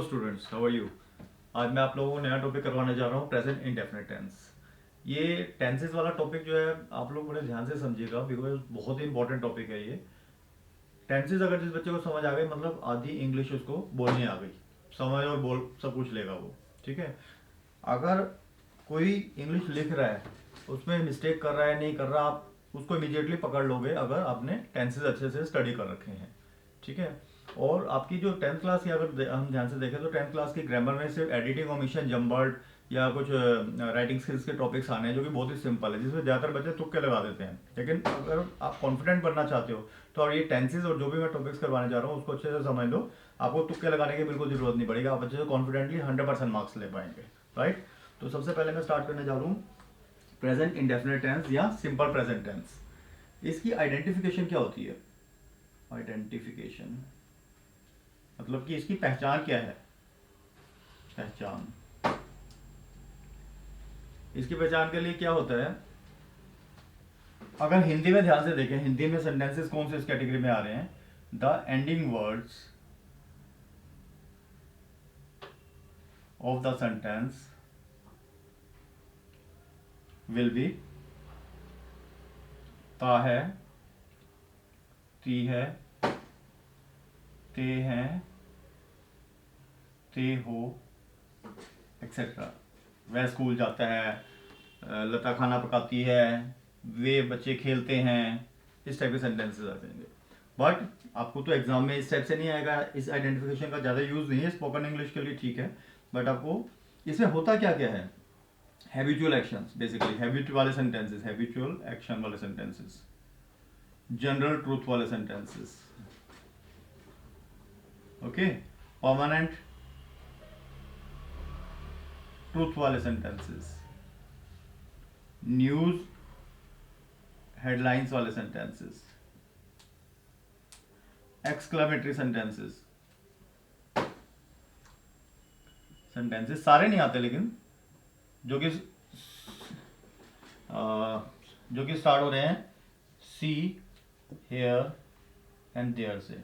Hello students, how are you. आज मैं आप लोगों को नया टॉपिक करवाने जा रहा हूँ, प्रेजेंट इंडेफिनिट टेंस। ये टेंसेस वाला टॉपिक जो है आप लोग बड़े ध्यान से समझिएगा, बिकॉज बहुत ही इंपॉर्टेंट टॉपिक है ये। टेंसेस अगर जिस बच्चे को समझ आ गई, मतलब आधी इंग्लिश उसको बोलनी आ गई, समझ और बोल सब कुछ लेगा वो। ठीक है। अगर कोई इंग्लिश लिख रहा है, उसमें मिस्टेक कर रहा है नहीं कर रहा, आप उसको इमीडिएटली पकड़ लोगे अगर आपने टेंसेस अच्छे से स्टडी कर रखे हैं। ठीक है। और आपकी जो टेंथ क्लास की अगर हम ध्यान से देखें तो टेंथ क्लास की ग्रामर में सिर्फ एडिटिंग, ओमिशन, जम्बर्ड या कुछ राइटिंग स्किल्स के टॉपिक्स आने हैं जो कि बहुत ही सिंपल है, जिसमें ज़्यादातर बच्चे तुक्के लगा देते हैं। लेकिन अगर आप कॉन्फिडेंट बनना चाहते हो तो और ये टेंसेज और जो भी मैं टॉपिक्स करवाने जा रहा हूँ उसको अच्छे से समझ लो। आपको तुक्के लगाने की बिल्कुल जरूरत नहीं पड़ेगी, आप अच्छे से कॉन्फिडेंटली 100% मार्क्स ले पाएंगे। राइट। तो सबसे पहले मैं स्टार्ट करने जा रहा हूँ प्रेजेंट इंडेफिनिट टेंस या सिंपल प्रेजेंट टेंस। इसकी आइडेंटिफिकेशन क्या होती है? आइडेंटिफिकेशन मतलब कि इसकी पहचान क्या है? पहचान। इसकी पहचान के लिए क्या होता है? अगर हिंदी में ध्यान से देखें, हिंदी में सेंटेंसेस कौन से इस कैटेगरी में आ रहे हैं? The ending words of the sentence will be ता है, ती है, ते हैं, ते हो, एक्सेट्रा। वह स्कूल जाता है, लता खाना पकाती है, वे बच्चे खेलते हैं, इस टाइप के सेंटेंसेस आ जाएंगे। बट आपको तो एग्जाम में इस टाइप से नहीं आएगा, इस आइडेंटिफिकेशन का ज़्यादा यूज़ नहीं है, स्पोकन इंग्लिश के लिए ठीक है। बट आपको इसमें होता क्या क्या है? हैबिचुअल एक्शंस, बेसिकली हैबिट वाले सेंटेंसेस, हैबिचुअल एक्शन वाले सेंटेंसेस, जनरल ट्रूथ वाले सेंटेंसेस, ओके, परमानेंट ट्रूथ वाले सेंटेंसेस, न्यूज हेडलाइंस वाले सेंटेंसेस, एक्सक्लेमेटरी सेंटेंसेस। सेंटेंसेस सारे नहीं आते, लेकिन जो कि स्टार्ट हो रहे हैं सी, हेयर एंड देयर से।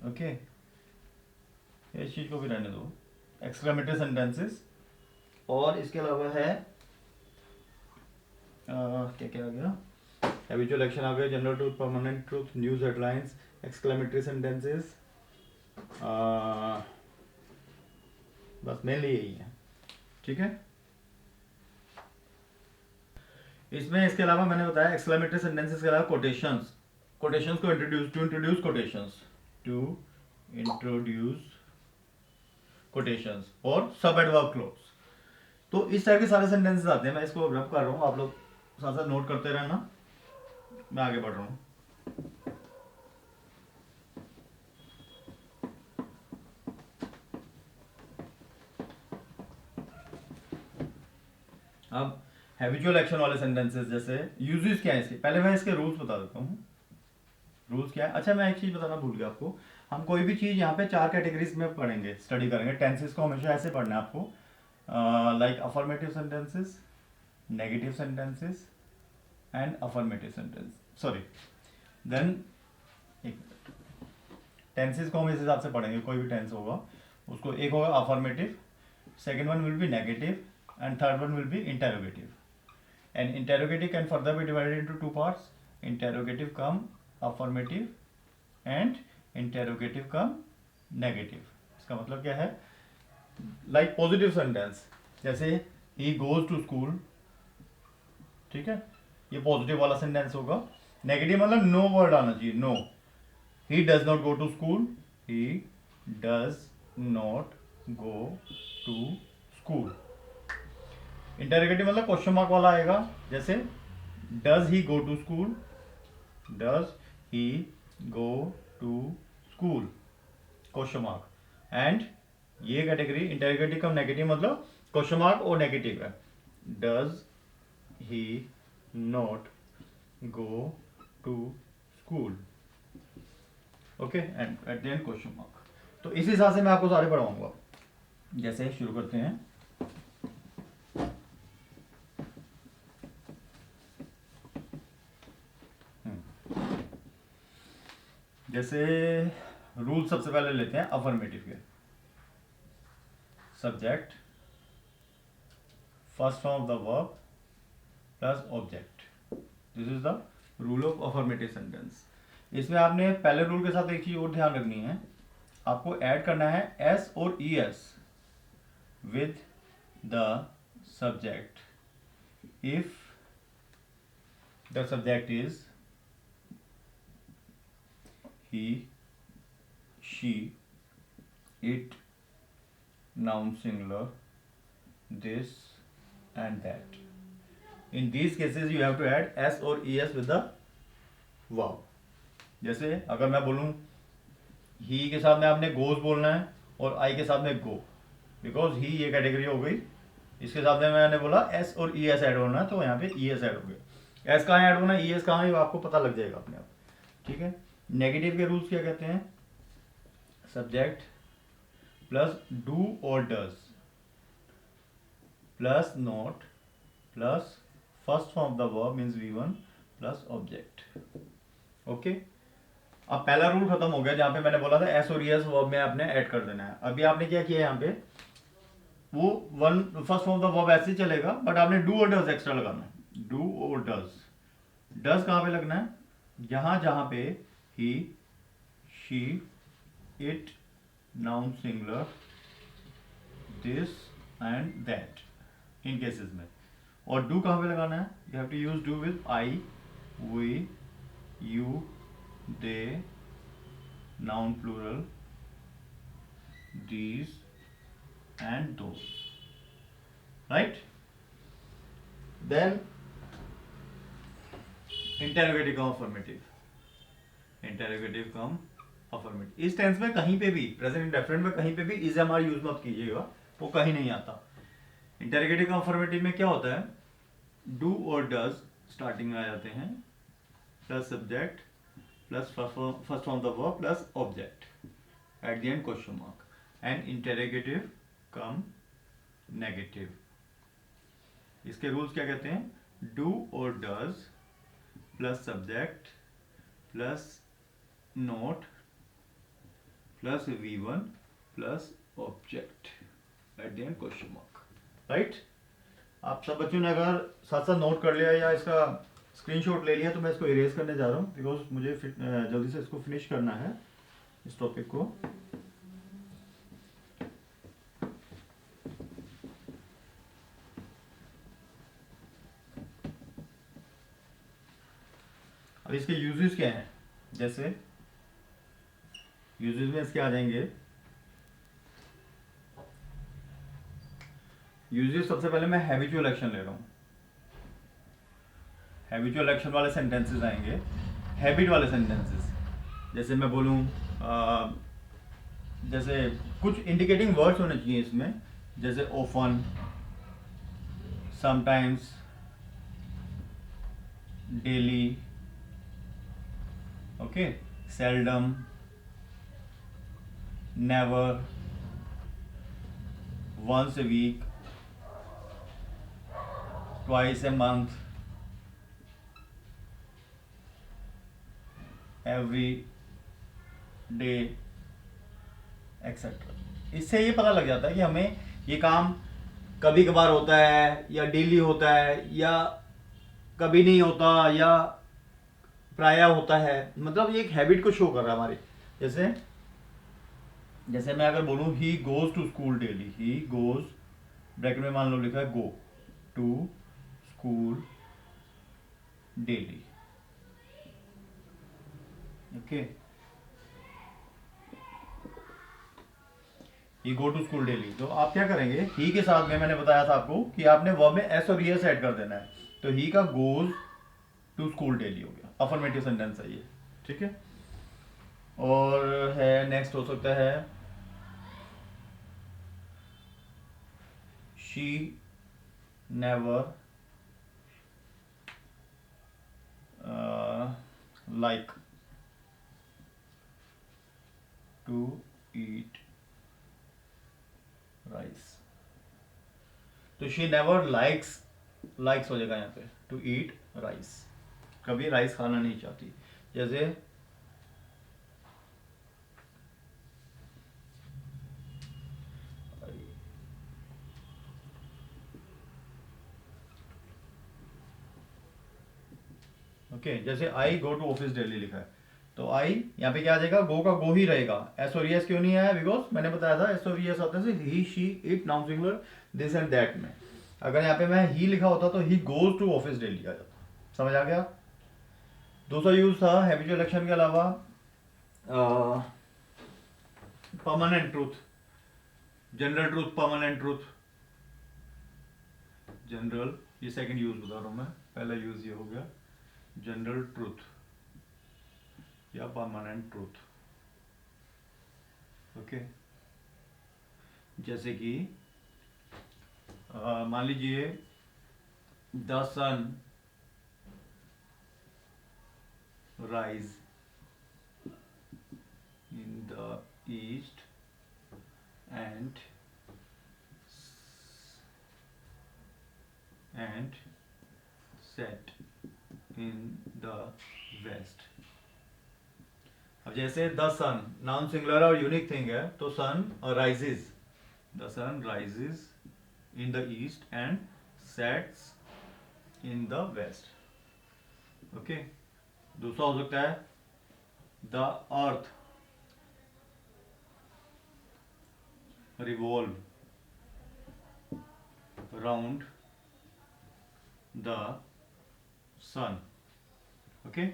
ओके, इस चीज को भी रहने दो। Exclamatory sentences. और इसके अलावा है क्या क्या आ गया? हैबिचुअल एक्शन आ गया, general truth, permanent truth, news headlines, exclamatory sentences. बस मेनली यही है। ठीक है। इसमें इसके अलावा मैंने बताया एक्सक्लेमेटरी सेंटेंसेस के अलावा कोटेशंस। कोटेशंस को introduce quotations, to introduce quotations और सब एडवर्ब क्लोज। तो इस टाइप के सारे सेंटेंसेस आते हैं। मैं इसको रब कर रहा हूँ, आप लोग साथ साथ नोट करते रहना, मैं आगे बढ़ रहा हूँ। अब हैबिचुअल एक्शन वाले सेंटेंसेस जैसे यूजेस क्या है इसके, पहले मैं इसके रूल्स बता देता हूँ। रूल्स क्या है? अच्छा, मैं एक चीज बताना भूल गया आपको। हम कोई भी चीज यहाँ पे 4 कैटेगरीज में पढ़ेंगे, स्टडी करेंगे। टेंसेस को हमेशा ऐसे पढ़ना है आपको, like affirmative sentences, negative sentences and affirmative sentence, sorry, then एक टेंसेस को हम इस हिसाब से पढ़ेंगे। कोई भी टेंस होगा उसको, एक होगा affirmative, second one will be negative and third one will be interrogative. And interrogative can further be divided into 2 parts, interrogative cum affirmative and interrogative cum negative. इसका मतलब क्या है? लाइक पॉजिटिव सेंटेंस जैसे ही goes to school, ठीक है, ये positive वाला sentence होगा। नेगेटिव मतलब नो वर्ड आना चाहिए, no. He does not go to school, he does not go to school. Interrogative मतलब क्वेश्चन मार्क वाला आएगा, जैसे does he go to school, does he go to school, question mark. And ये category interrogative cum negative मतलब question mark और negative है, does he not go to school, okay, and at the end question mark. तो इस हिसाब से मैं आपको सारे पढ़ाऊंगा। जैसे शुरू करते हैं। जैसे रूल सबसे पहले लेते हैं अफर्मेटिव के। Subject first form of the verb plus object. This is the rule of affirmative sentence. इसमें आपने पहले रूल के साथ एक चीज और ध्यान रखनी है, आपको ऐड करना है एस और E S with the subject if the subject is he, she, it, noun singular, this and that. In these cases you have to add s or es with the verb. जैसे अगर मैं बोलूं he के साथ में आपने goes बोलना है और I के साथ में go, बिकॉज he ये कैटेगरी हो गई, इसके साथ में मैंने बोला s और es ऐड होना है, तो यहाँ पे es ऐड हो गया। s कहाँ ऐड होना है, es कहाँ है, आपको पता लग जाएगा अपने आप, ठीक है। नेगेटिव के रूल्स क्या कहते हैं, सब्जेक्ट प्लस डू और does plus not plus first form of the verb means V1 plus object. Okay, अब पहला रूल खत्म हो गया जहां पे मैंने बोला था एस और एस वर्ब में आपने ऐड कर देना है। अभी आपने क्या किया यहाँ पे, वो one first form of the verb ऐसे ही चलेगा, बट आपने डू और डज एक्स्ट्रा लगाना है। डू और डज, डज कहां पे लगना है, जहां पे he, she, it, noun singular, this and that in cases में। और do कहाँ पे लगाना है, you have to use do with I, we, you, they, noun plural, these and those, right? Then interrogative come affirmative, interrogative cum affirmative. इस tense में कहीं पे भी, प्रेजेंट इंडेफिनिट में कहीं पे भी इज एम आर यूज मत कीजिएगा, वो कहीं नहीं आता। इंटेरोगेटिव कम अफर्मेटिव में क्या होता है, डू और डज स्टार्टिंग में आ जाते हैं, plus subject plus first form the verb plus object, eight the end question mark. And interrogative cum negative, इसके रूल्स क्या कहते हैं, डू और does plus subject plus note plus V1 plus object, eight the end question mark, right. आप सब बच्चों ने अगर साथ साथ नोट कर लिया या इसका स्क्रीनशॉट ले लिया, तो मैं इसको इरेज करने जा रहा हूँ, बिकॉज मुझे जल्दी से इसको फिनिश करना है, इस टॉपिक को। अब इसके यूजेस क्या हैं, जैसे यूजेस में इसके आ जाएंगे। यूजेस सबसे पहले मैं हैबिचुअल एक्शन ले रहा हूं, हैबिचुअल एक्शन वाले सेंटेंसेस आएंगे, हैबिट वाले सेंटेंसेस। जैसे मैं बोलूं जैसे कुछ इंडिकेटिंग वर्ड्स होने चाहिए इसमें, जैसे often, sometimes, daily, okay, seldom, never, once a week, twice a month, every day, etcetera. इससे ये पता लग जाता है कि हमें ये काम कभी कभार होता है या डेली होता है या कभी नहीं होता या प्राय होता है, मतलब ये एक हैबिट को शो कर रहा है हमारी। जैसे जैसे मैं अगर बोलूं he goes to school daily, he goes bracket में मान लो लिखा है go to school daily, okay, he go to school daily. तो आप क्या करेंगे, ही के साथ में मैंने बताया था आपको कि आपने वर्ब में एस और एस ऐड कर देना है, तो ही का गोज टू स्कूल डेली हो गया, अफर्मेटिव सेंटेंस है ये, ठीक है। और है नेक्स्ट हो सकता है she never like to eat rice, तो she never likes हो जाएगा यहाँ पे, to eat rice, कभी राइस खाना नहीं चाहती। जैसे ओके जैसे आई गो टू ऑफिस डेली लिखा है, तो आई यहाँ पे क्या आ जाएगा, गो का गो ही रहेगा। एस और एस क्यों नहीं आया, बिकॉज मैंने बताया था एस और एस होता है he she it noun singular this and that में। अगर यहाँ पे मैं ही लिखा होता तो he goes to office daily आ जाता। समझ आ गया। दूसरा यूज था हैबिचुअल एक्शन के अलावा permanent truth, general truth, permanent truth, general, ये सेकंड यूज बता रहा हूं मैं, पहला यूज ये हो गया जनरल ट्रूथ या परमानेंट ट्रूथ। ओके जैसे कि मान लीजिए the sun rise in the east and set in the west। अब जैसे द सन नाउन सिंगुलर और यूनिक थिंग है, तो sun rises, the sun rises in the east and sets in the west. Okay दूसरा हो सकता है the earth revolve round the sun। Okay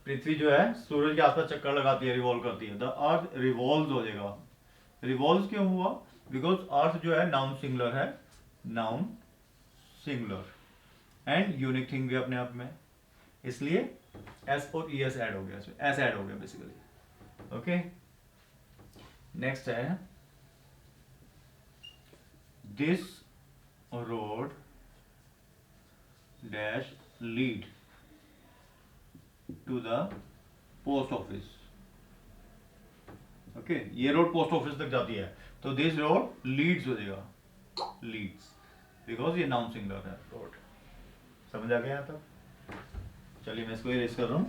पृथ्वी जो है सूरज के आसपास चक्कर लगाती है, रिवॉल्व करती है। द अर्थ रिवॉल्व हो जाएगा। रिवॉल्व क्यों हुआ, बिकॉज अर्थ जो है नाउन सिंगुलर है, noun singular and unique thing भी अपने आप में, इसलिए एस और ई एस ऐड हो गया, एस ऐड हो गया बेसिकली। ओके नेक्स्ट है this road dash lead to the post office। Okay ये रोड पोस्ट ऑफिस तक जाती है, तो दिस रोड लीड्स हो जाएगा, लीड्स, बिकॉज ये नाउन सिंगुलर है रोड। समझ आ गया यहाँ तक। चलिए मैं इसको इरेज कर रहा हूं।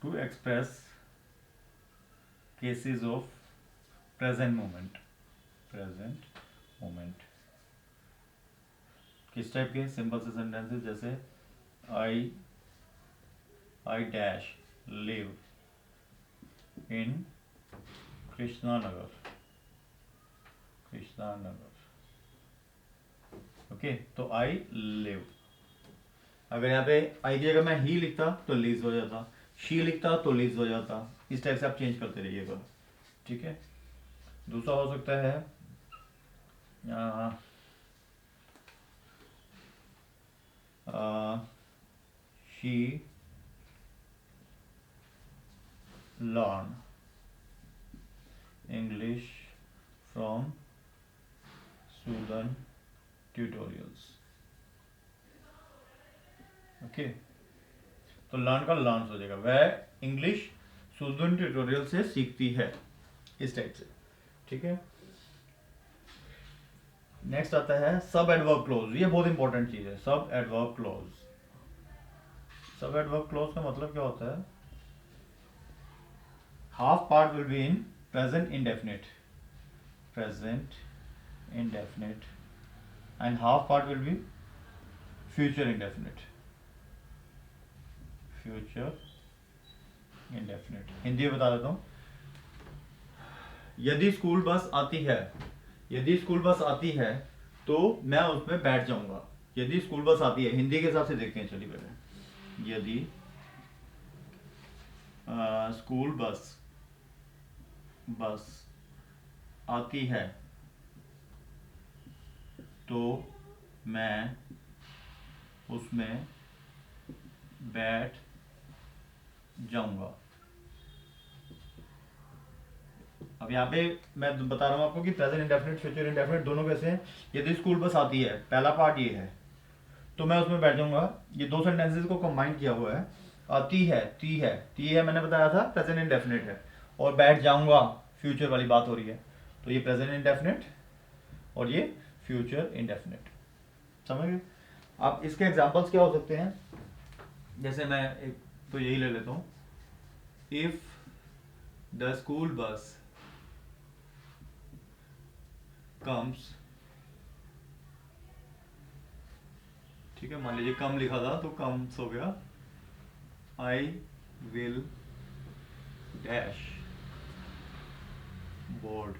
To express cases of present moment, present moment किस टाइप के, सिंपल से सेंटेंसेस जैसे I dash live in Krishna Nagar, Krishna Nagar. Okay तो आई लिव, अगर यहाँ पे आई की जगह मैं ही लिखता तो लीज हो जाता, शी लिखता तो लीज हो जाता। इस टाइप से आप चेंज करते रहिएगा, ठीक है। दूसरा हो सकता है she learn English from southern tutorials. Okay तो लर्न का लर्न हो जाएगा, वह इंग्लिश सुदर्न ट्यूटोरियल से सीखती है, इस टाइप से, ठीक है। नेक्स्ट आता है सब एडवर्ब क्लोज, ये बहुत इंपॉर्टेंट चीज है। सब एडवर्ब क्लोज, सब एडवर्ब क्लोज का मतलब क्या होता है, half part will be in present indefinite, present indefinite and half part will be future indefinite, future indefinite. Hindi में बता देता हूं, यदि स्कूल बस आती है, यदि स्कूल बस आती है तो मैं उसमें बैठ जाऊंगा। यदि स्कूल बस आती है, हिंदी के हिसाब से देखते हैं, चलिए पहले। यदि स्कूल बस बस आती है तो मैं उसमें बैठ जाऊंगा। अब यहाँ पे मैं बता रहा हूँ आपको कि प्रेजेंट इंडेफिनिट फ्यूचर इंडेफिनिट दोनों कैसे हैं। यदि स्कूल बस आती है, पहला पार्ट ये है, तो मैं उसमें बैठ जाऊंगा। ये दो सेंटेंसेस को कंबाइन किया हुआ है। आती है, ती है मैंने बताया था प्रेजेंट इंडेफिनिट है, और बैठ जाऊंगा फ्यूचर वाली बात हो रही है, तो ये प्रेजेंट इंडेफिनिट और ये फ्यूचर इंडेफिनिट। समझ गए। अब इसके एग्जाम्पल्स क्या हो सकते हैं, जैसे मैं एक तो यही ले लेता हूँ, if the school bus comes ठीक है, मान लीजिए कम लिखा था तो कम हो गया, I will dash board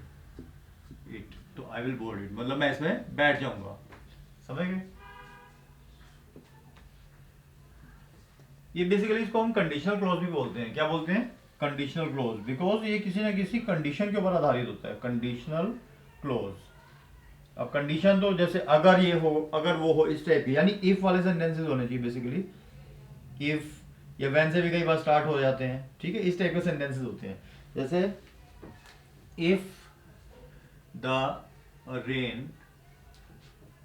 it, तो आई विल बोर्ड इट मतलब मैं इसमें बैठ जाऊंगा, समझ गए। ये बेसिकली इसको हम कंडीशनल क्लोज भी बोलते हैं। क्या बोलते हैं? कंडीशनल क्लोज, बिकॉज ये किसी ना किसी कंडीशन के ऊपर आधारित होता है, कंडीशनल क्लोज। अब कंडीशन तो जैसे अगर ये हो, अगर वो हो, इस टाइप की, यानी इफ वाले सेंटेंसेस होने चाहिए बेसिकली। इफ या व्हेन से भी कई बार स्टार्ट हो जाते हैं, ठीक है, इस टाइप के सेंटेंसेस होते हैं। जैसे if the rain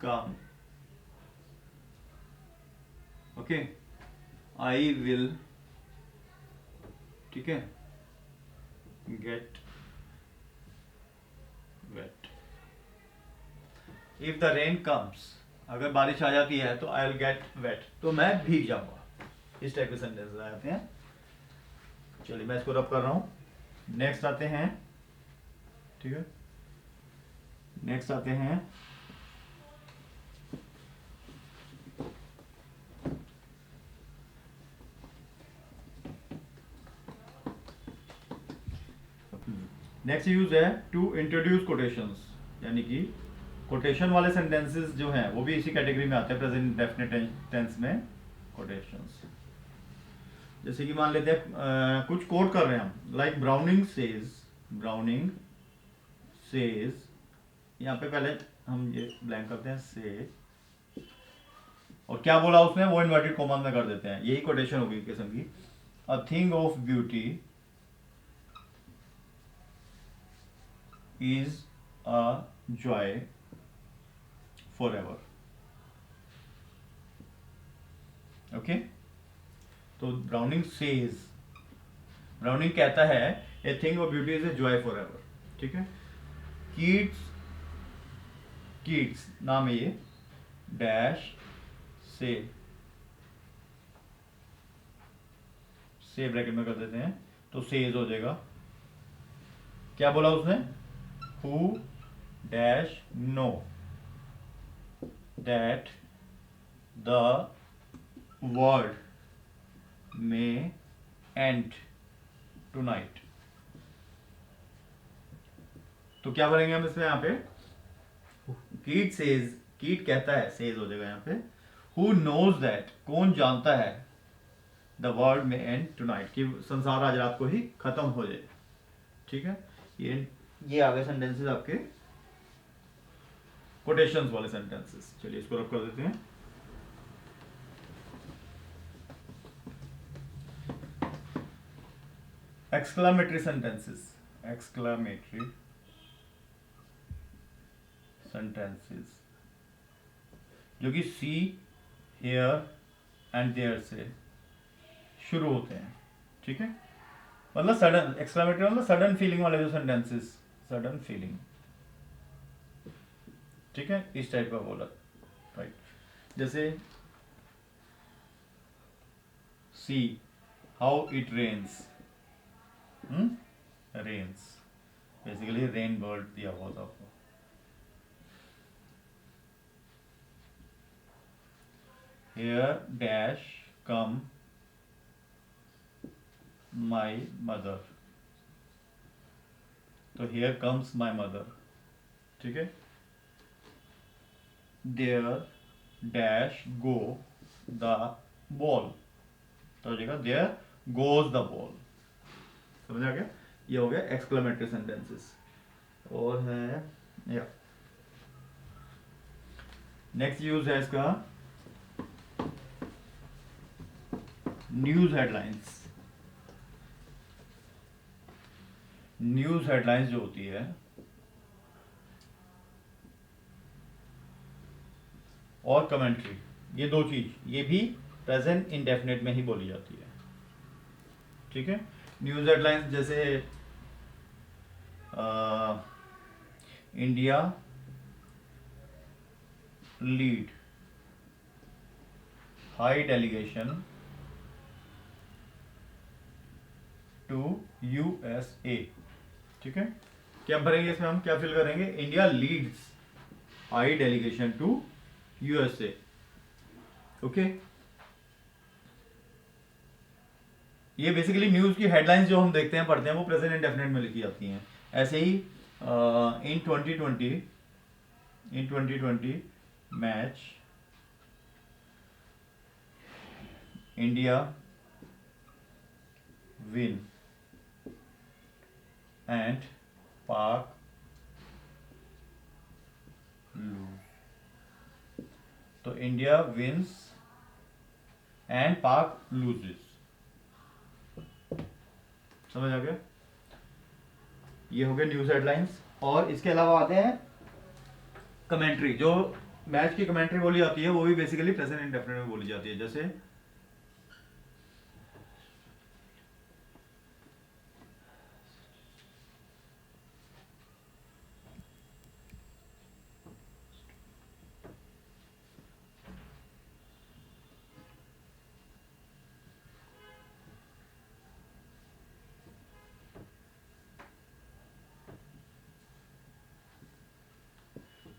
come, okay, I will, ठीक है, get wet. If the rain comes, अगर बारिश आ जाती है तो आई विल गेट वेट, तो मैं भीग जाऊंगा। इस टाइप के सेंटेंसेस आ जाते हैं। चलिए मैं इसको रब कर रहा हूं। नेक्स्ट आते हैं, ठीक है, नेक्स्ट आते हैं नेक्स्ट यूज है टू इंट्रोड्यूस कोटेशंस, यानी कि कोटेशन वाले सेंटेंसेस जो हैं वो भी इसी कैटेगरी में आते हैं, प्रेजेंट डेफिनेट टेंस में कोटेशंस। जैसे कि मान लेते हैं कुछ कोट कर रहे हैं हम, like browning says, browning says, यहाँ पे पहले हम ये ब्लैंक करते हैं से, और क्या बोला उसने वो इन्वर्टेड कॉमा में कर देते हैं, यही कोटेशन होगी किस्म की। A thing of beauty is a joy for ever, okay. तो ब्राउनिंग सेज, ब्राउनिंग कहता है a thing of beauty is a joy for ever, ठीक है। कीट्स, कीट्स नाम है ये, डैश से ब्रैकेट में कर देते हैं तो सेज हो जाएगा। क्या बोला उसने? Who dash know that the world में एंड टुनाइट। तो क्या बोलेंगे हम इसमें, यहाँ पे कीट सेज, कीट कहता है, सेज हो जाएगा यहाँ पे। हु नोज दैट, कौन जानता है, द वर्ल्ड में एंड टुनाइट, कि संसार आज रात को ही खत्म हो जाए, ठीक है। ये आ गए सेंटेंसेस आपके कोटेशंस वाले सेंटेंसेस। चलिए इसको रब कर देते हैं। एक्सक्लामेटरी सेंटेंसेस, एक्सक्लामेटरी सेंटेंसेस जो कि सी, हेयर एंड देयर से शुरू होते हैं, ठीक है। मतलब सडन, एक्सक्लामेटरी मतलब सडन फीलिंग वाले जो सेंटेंसेस, सडन फीलिंग, ठीक है, इस टाइप का बोला, राइट। जैसे see how it rains, rains, basically rain word दिया हुआ था आपको। Here dash come my mother, तो here comes my mother, ठीक है। There dash go the ball, तो हो जाएगा there goes the ball, समझ आ गया। ये हो गया एक्सक्लेमेटरी सेंटेंसेस। और है या नेक्स्ट यूज है इसका न्यूज हेडलाइंस। न्यूज हेडलाइंस जो होती है और कमेंट्री, ये दो चीज, ये भी प्रेजेंट इंडेफिनिट में ही बोली जाती है, ठीक है। न्यूज हेडलाइंस जैसे India lead high delegation to USA, ठीक है। क्या भरेंगे इसमें, हम क्या फिल करेंगे, India leads high delegation to USA, okay, ये बेसिकली न्यूज़ की हेडलाइंस जो हम देखते हैं पढ़ते हैं वो प्रेजेंट इंडेफिनिट में लिखी जाती हैं। ऐसे ही इन 2020 मैच इंडिया विन एंड पाक लूज। तो इंडिया विंस एंड पाक लूजेस, समझ आ गया? ये हो गया न्यूज हेडलाइंस। और इसके अलावा आते हैं कमेंट्री। जो मैच की कमेंट्री बोली जाती है वो भी बेसिकली प्रेजेंट इंडेफिनिट में बोली जाती है। जैसे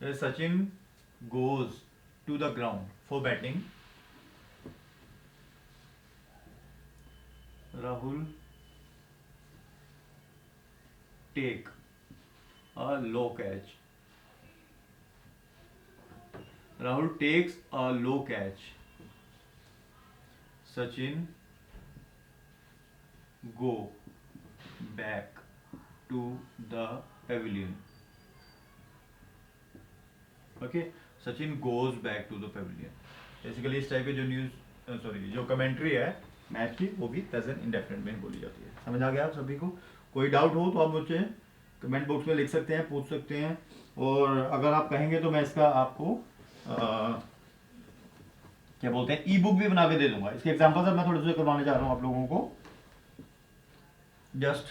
Sachin goes to the ground for batting, Rahul take a low catch, Rahul takes a low catch, Sachin go back to the pavilion. Okay, Sachin goes back to the pavilion. Basically इस टाइप की जो न्यूज सॉरी जो commentary है मैच की वो भी present indefinite में बोली जाती है। समझ आ गया आप सभी को? कोई डाउट हो तो आप मुझे कमेंट बॉक्स में लिख सकते हैं, पूछ सकते हैं। और अगर आप कहेंगे तो मैं इसका आपको क्या बोलते हैं ई बुक भी बना के दे दूंगा। इसके एग्जाम्पल अब मैं थोड़े से करवाने जा रहा हूँ आप लोगों को। जस्ट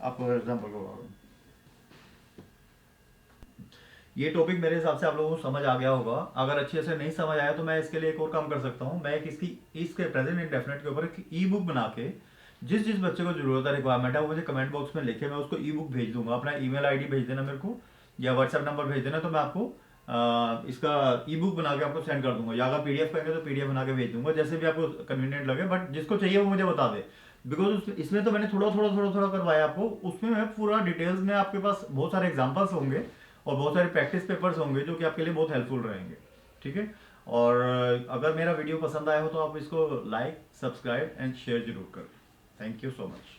आपको एग्जाम्पल करवा रहा हूँ। ये टॉपिक मेरे हिसाब से आप लोगों को समझ आ गया होगा। अगर अच्छे से नहीं समझ आया तो मैं इसके लिए एक और काम कर सकता हूँ। मैं एक इसके प्रेजेंट इंडेफिनिट के ऊपर एक ई बुक बना के जिस जिस बच्चे को जरूरत है, रिक्वायरमेंट है, वो मुझे कमेंट बॉक्स में लिखे, मैं उसको ई बुक भेज दूंगा। अपना ईमेल आईडी भेज देना मेरे को या व्हाट्सएप नंबर भेज देना, तो मैं आपको इसका ई बुक बना के आपको सेंड कर दूंगा। या अगर पीडीएफ कहेंगे तो पीडीएफ बना के भेज दूंगा, जैसे भी आपको कन्वीनियंट लगे। बट जिसको चाहिए वो मुझे बता दे, बिकॉज इसमें तो मैंने थोड़ा करवाया आपको, उसमें मैं पूरा डिटेल्स में आपके पास बहुत सारे एग्जाम्पल्स होंगे और बहुत सारे प्रैक्टिस पेपर्स होंगे जो कि आपके लिए बहुत हेल्पफुल रहेंगे। ठीक है? और अगर मेरा वीडियो पसंद आया हो तो आप इसको लाइक, सब्सक्राइब एंड शेयर जरूर करें। Thank you so much.